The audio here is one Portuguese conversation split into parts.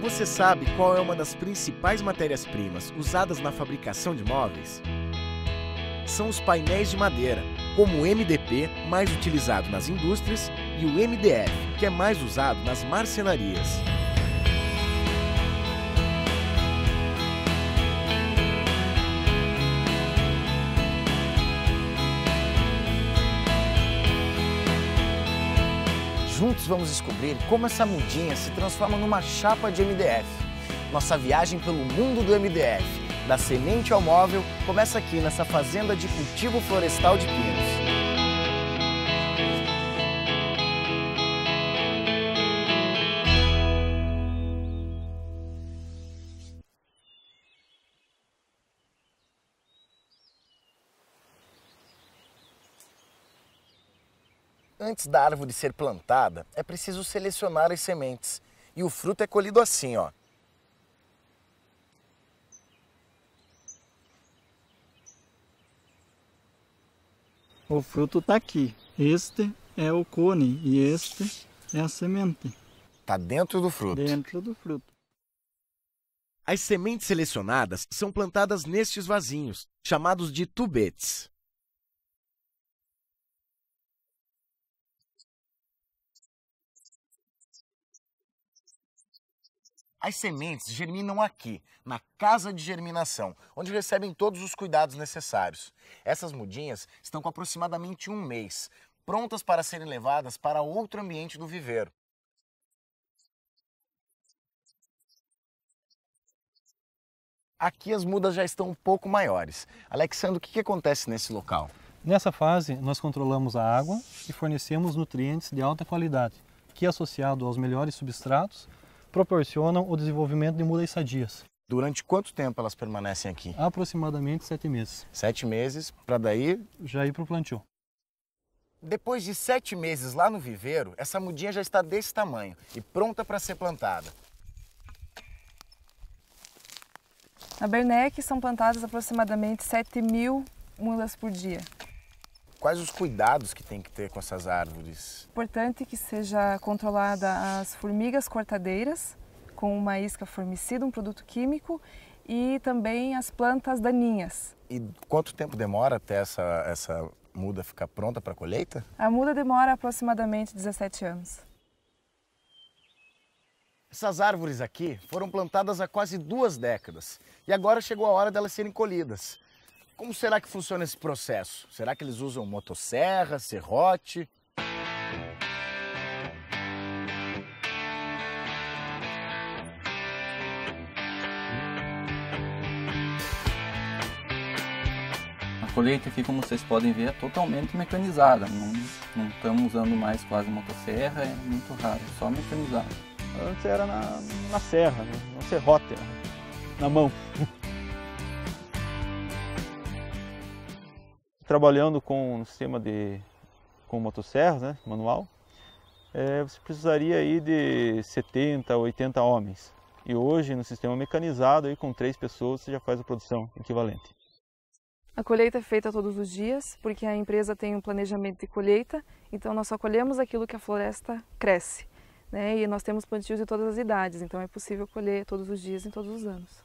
Você sabe qual é uma das principais matérias-primas usadas na fabricação de móveis? São os painéis de madeira, como o MDP, mais utilizado nas indústrias, e o MDF, que é mais usado nas marcenarias. Juntos vamos descobrir como essa mudinha se transforma numa chapa de MDF. Nossa viagem pelo mundo do MDF, da semente ao móvel, começa aqui nessa fazenda de cultivo florestal de pinos. Antes da árvore ser plantada, é preciso selecionar as sementes. E o fruto é colhido assim, ó. O fruto está aqui. Este é o cone e este é a semente. Tá dentro do fruto. Dentro do fruto. As sementes selecionadas são plantadas nestes vasinhos, chamados de tubetes. As sementes germinam aqui, na casa de germinação, onde recebem todos os cuidados necessários. Essas mudinhas estão com aproximadamente 1 mês, prontas para serem levadas para outro ambiente do viveiro. Aqui as mudas já estão um pouco maiores. Alexandre, o que acontece nesse local? Nessa fase, nós controlamos a água e fornecemos nutrientes de alta qualidade, que, associado aos melhores substratos, proporcionam o desenvolvimento de mudas sadias. Durante quanto tempo elas permanecem aqui? Aproximadamente 7 meses. 7 meses, para daí já ir para o plantio. Depois de 7 meses lá no viveiro, essa mudinha já está desse tamanho e pronta para ser plantada. Na Bernec são plantadas aproximadamente 7.000 mudas por dia. Quais os cuidados que tem que ter com essas árvores? Importante que seja controlada as formigas cortadeiras, com uma isca formicida, um produto químico, e também as plantas daninhas. E quanto tempo demora até essa muda ficar pronta para a colheita? A muda demora aproximadamente 17 anos. Essas árvores aqui foram plantadas há quase 2 décadas e agora chegou a hora delas serem colhidas. Como será que funciona esse processo? Será que eles usam motosserra, serrote? A colheita aqui, como vocês podem ver, é totalmente mecanizada. Não estamos usando mais quase motosserra, é muito raro, só mecanizado. Antes era na serra, na serrote, na mão. Trabalhando com um sistema com motosserras, né, manual, você precisaria aí de 70, 80 homens. E hoje, no sistema mecanizado, aí, com 3 pessoas, você já faz a produção equivalente. A colheita é feita todos os dias, porque a empresa tem um planejamento de colheita, então nós só colhemos aquilo que a floresta cresce, né? E nós temos plantios de todas as idades, então é possível colher todos os dias em todos os anos.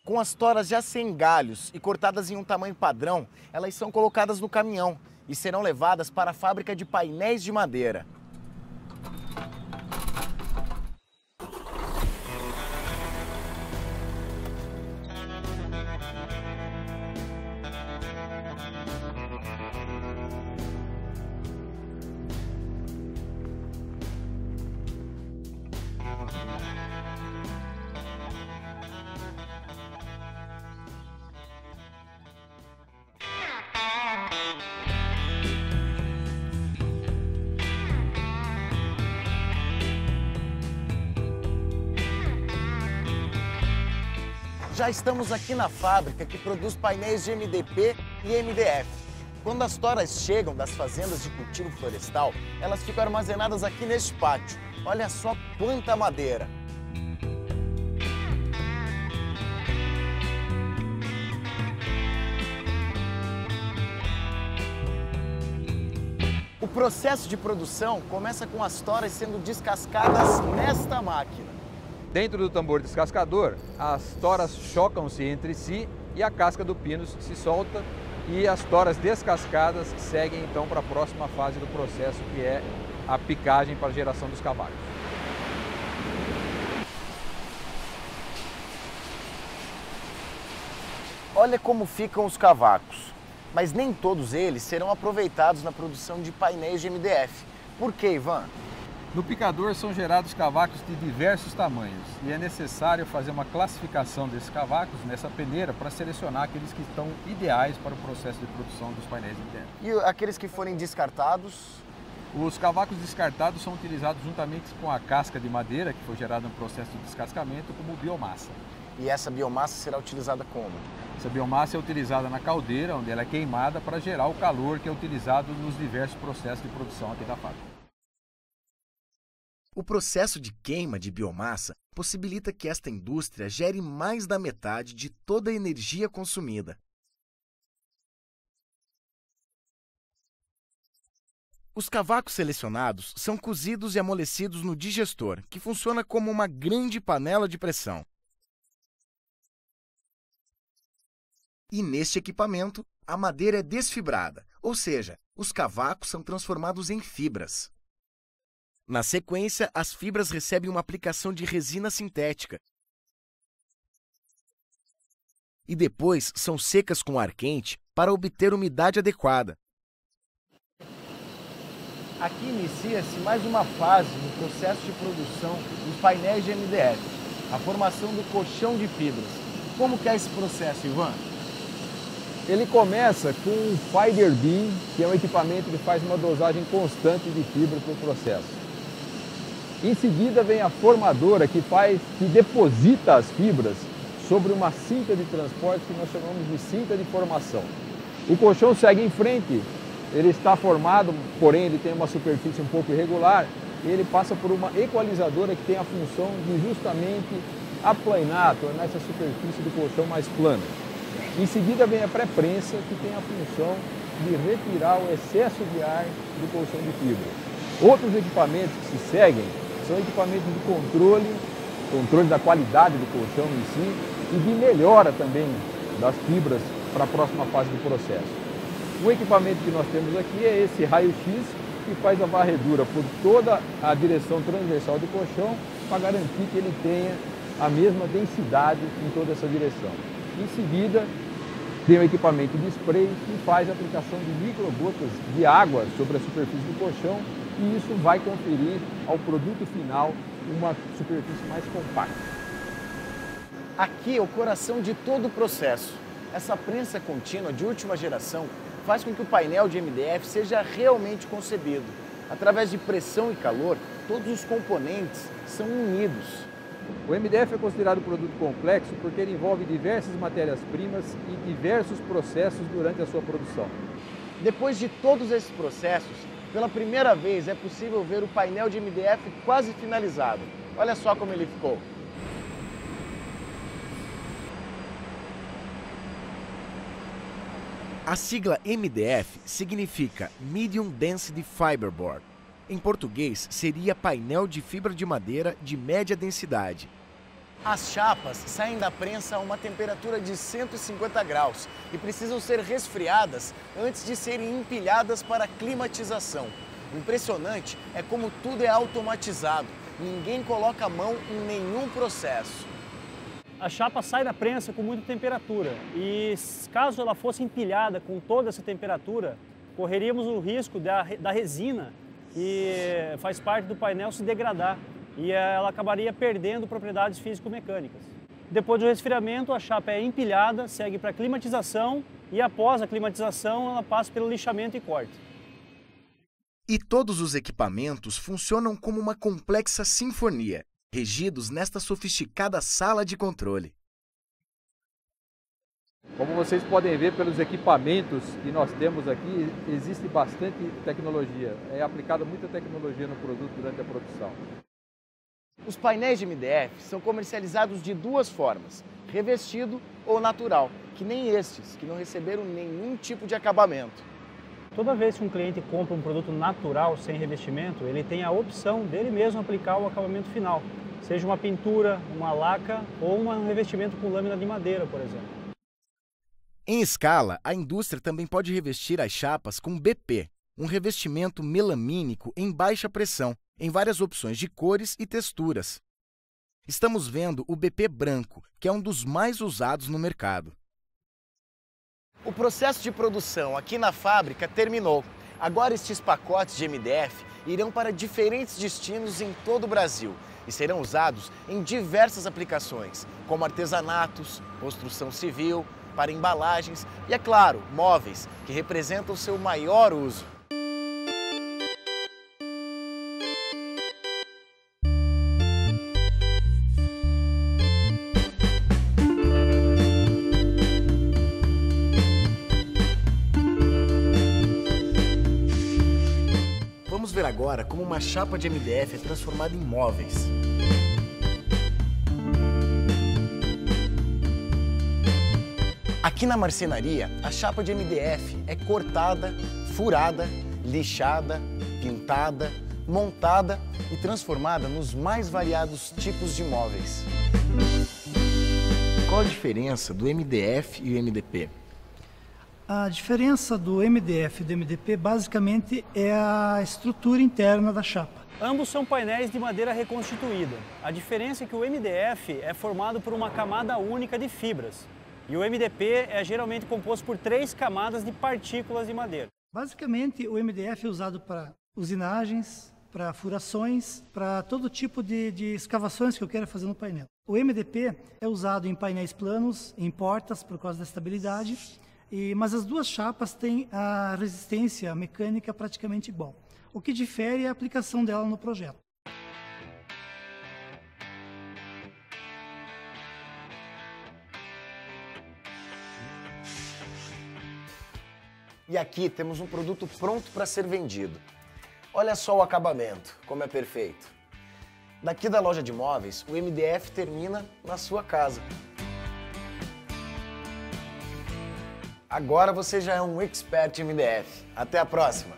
Com as toras já sem galhos e cortadas em um tamanho padrão, elas são colocadas no caminhão e serão levadas para a fábrica de painéis de madeira. Já estamos aqui na fábrica que produz painéis de MDP e MDF. Quando as toras chegam das fazendas de cultivo florestal, elas ficam armazenadas aqui neste pátio. Olha só quanta madeira! O processo de produção começa com as toras sendo descascadas nesta máquina. Dentro do tambor descascador, as toras chocam-se entre si e a casca do pino se solta e as toras descascadas seguem então para a próxima fase do processo, que é a picagem para a geração dos cavacos. Olha como ficam os cavacos, mas nem todos eles serão aproveitados na produção de painéis de MDF. Por quê, Ivan? No picador são gerados cavacos de diversos tamanhos e é necessário fazer uma classificação desses cavacos nessa peneira para selecionar aqueles que estão ideais para o processo de produção dos painéis de MDF. E aqueles que forem descartados? Os cavacos descartados são utilizados juntamente com a casca de madeira que foi gerada no processo de descascamento como biomassa. E essa biomassa será utilizada como? Essa biomassa é utilizada na caldeira, onde ela é queimada para gerar o calor que é utilizado nos diversos processos de produção aqui da fábrica. O processo de queima de biomassa possibilita que esta indústria gere mais da metade de toda a energia consumida. Os cavacos selecionados são cozidos e amolecidos no digestor, que funciona como uma grande panela de pressão. E neste equipamento, a madeira é desfibrada, ou seja, os cavacos são transformados em fibras. Na sequência, as fibras recebem uma aplicação de resina sintética e depois são secas com ar quente para obter umidade adequada. Aqui inicia-se mais uma fase no processo de produção dos painéis de MDF, a formação do colchão de fibras. Como que é esse processo, Ivan? Ele começa com o Fider Beam, que é um equipamento que faz uma dosagem constante de fibra para o processo. Em seguida vem a formadora, que deposita as fibras sobre uma cinta de transporte que nós chamamos de cinta de formação. O colchão segue em frente, ele está formado, porém ele tem uma superfície um pouco irregular, e ele passa por uma equalizadora que tem a função de justamente aplanar, tornar essa superfície do colchão mais plana. Em seguida vem a pré-prensa, que tem a função de retirar o excesso de ar do colchão de fibra. Outros equipamentos que se seguem são equipamentos de controle da qualidade do colchão em si e de melhora também das fibras para a próxima fase do processo. O equipamento que nós temos aqui é esse raio-x, que faz a varredura por toda a direção transversal do colchão para garantir que ele tenha a mesma densidade em toda essa direção. Em seguida, tem o equipamento de spray que faz a aplicação de microgotas de água sobre a superfície do colchão e isso vai conferir ao produto final uma superfície mais compacta. Aqui é o coração de todo o processo. Essa prensa contínua de última geração faz com que o painel de MDF seja realmente concebido. Através de pressão e calor, todos os componentes são unidos. O MDF é considerado produto complexo porque ele envolve diversas matérias-primas e diversos processos durante a sua produção. Depois de todos esses processos, pela primeira vez é possível ver o painel de MDF quase finalizado. Olha só como ele ficou. A sigla MDF significa Medium Density Fiberboard. Em português, seria painel de fibra de madeira de média densidade. As chapas saem da prensa a uma temperatura de 150 graus e precisam ser resfriadas antes de serem empilhadas para climatização. Impressionante é como tudo é automatizado. Ninguém coloca a mão em nenhum processo. A chapa sai da prensa com muita temperatura e caso ela fosse empilhada com toda essa temperatura, correríamos o risco da resina, que faz parte do painel, se degradar e ela acabaria perdendo propriedades físico-mecânicas. Depois do resfriamento, a chapa é empilhada, segue para a climatização e após a climatização ela passa pelo lixamento e corte. E todos os equipamentos funcionam como uma complexa sinfonia, regidos nesta sofisticada sala de controle. Como vocês podem ver pelos equipamentos que nós temos aqui, existe bastante tecnologia. É aplicada muita tecnologia no produto durante a produção. Os painéis de MDF são comercializados de duas formas, revestido ou natural, que nem estes, que não receberam nenhum tipo de acabamento. Toda vez que um cliente compra um produto natural sem revestimento, ele tem a opção dele mesmo aplicar o acabamento final, seja uma pintura, uma laca ou um revestimento com lâmina de madeira, por exemplo. Em escala, a indústria também pode revestir as chapas com BP, um revestimento melamínico em baixa pressão, em várias opções de cores e texturas. Estamos vendo o BP branco, que é um dos mais usados no mercado. O processo de produção aqui na fábrica terminou. Agora estes pacotes de MDF irão para diferentes destinos em todo o Brasil e serão usados em diversas aplicações, como artesanatos, construção civil, para embalagens e, é claro, móveis, que representam o seu maior uso. Vamos ver agora como uma chapa de MDF é transformada em móveis. Aqui na marcenaria, a chapa de MDF é cortada, furada, lixada, pintada, montada e transformada nos mais variados tipos de móveis. Qual a diferença do MDF e o MDP? A diferença do MDF e do MDP basicamente é a estrutura interna da chapa. Ambos são painéis de madeira reconstituída. A diferença é que o MDF é formado por uma camada única de fibras e o MDP é geralmente composto por 3 camadas de partículas de madeira. Basicamente, o MDF é usado para usinagens, para furações, para todo tipo de escavações que eu quero fazer no painel. O MDP é usado em painéis planos, em portas, por causa da estabilidade. Mas as duas chapas têm a resistência mecânica praticamente igual. O que difere é a aplicação dela no projeto. E aqui temos um produto pronto para ser vendido. Olha só o acabamento, como é perfeito. Daqui da loja de móveis, o MDF termina na sua casa. Agora você já é um expert em MDF. Até a próxima!